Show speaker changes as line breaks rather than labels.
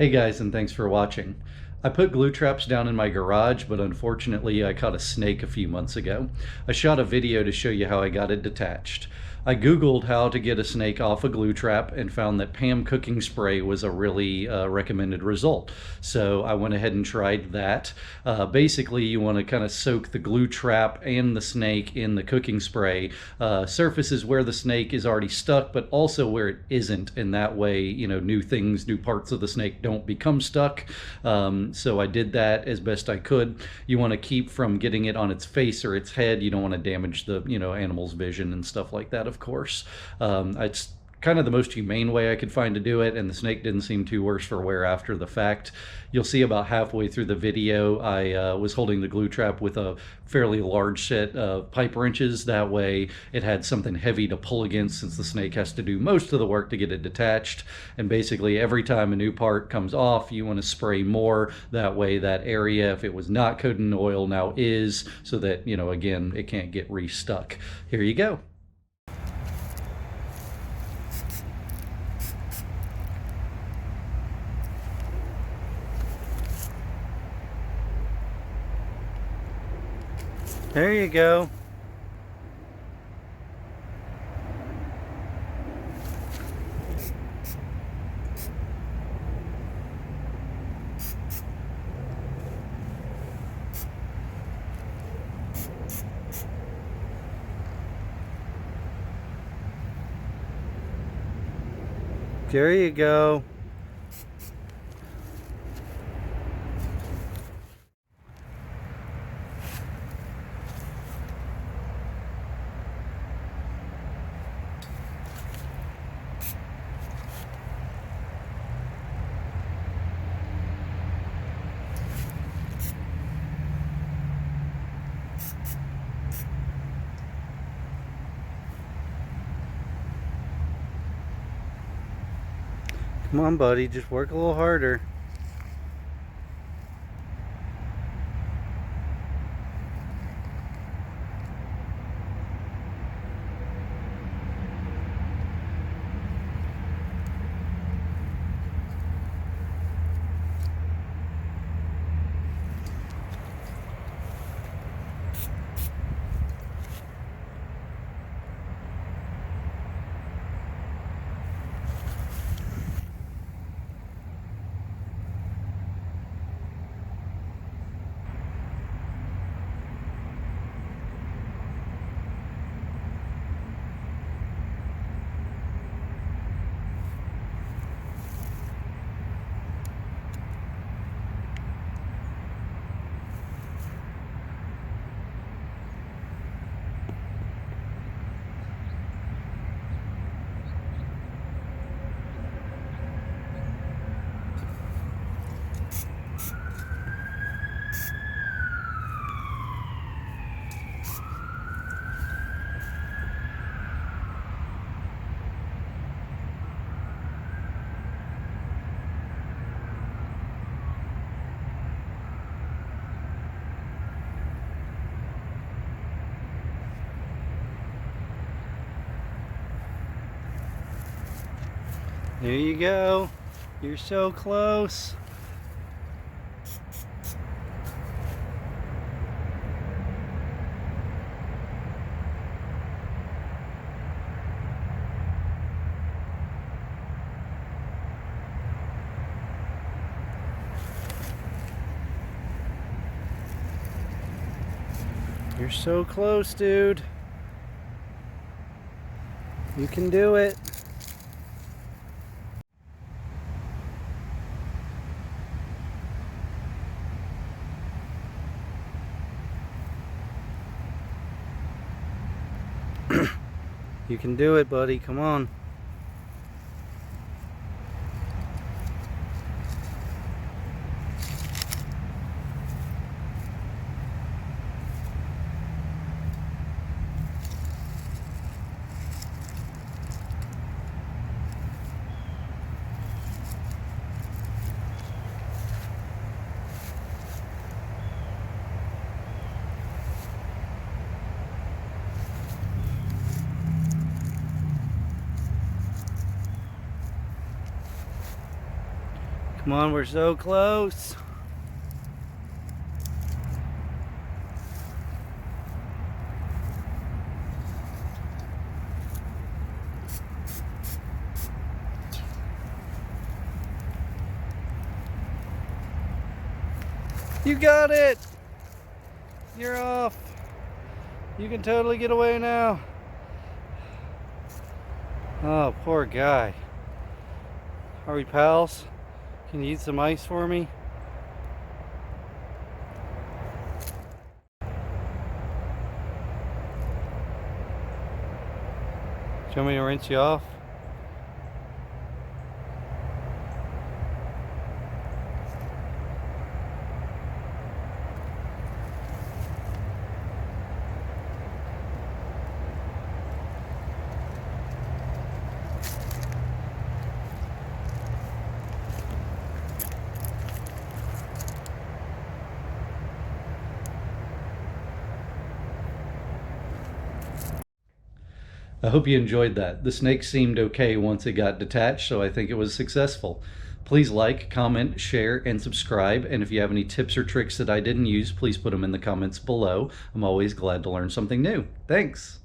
Hey guys, and thanks for watching. I put glue traps down in my garage, but unfortunately I caught a snake a few months ago. I shot a video to show you how I got it detached. I googled how to get a snake off a glue trap and found that Pam cooking spray was a really recommended result. So I went ahead and tried that. Basically, you want to kind of soak the glue trap and the snake in the cooking spray. Surfaces where the snake is already stuck, but also where it isn't, and that way, new things, new parts of the snake don't become stuck. So I did that as best I could. You want to keep from getting it on its face or its head. You don't want to damage the animal's vision and stuff like that, of course. It's kind of the most humane way I could find to do it, and the snake didn't seem too worse for wear after the fact. You'll see about halfway through the video I was holding the glue trap with a fairly large set of pipe wrenches. That way it had something heavy to pull against, since the snake has to do most of the work to get it detached. And basically every time a new part comes off, you want to spray more. That way that area, if it was not coated in oil, now is, so that again, it can't get restuck. Here you go. There you go. There you go. Come on, buddy, just work a little harder. There you go. You're so close. You're so close, dude. You can do it. You can do it, buddy. Come on. Come on, we're so close. You got it! You're off. You can totally get away now. Oh, poor guy. Are we pals? Can you eat some ice for me? Do you want me to rinse you off? I hope you enjoyed that. The snake seemed okay once it got detached, so I think it was successful. Please like, comment, share, and subscribe. And if you have any tips or tricks that I didn't use, please put them in the comments below. I'm always glad to learn something new. Thanks.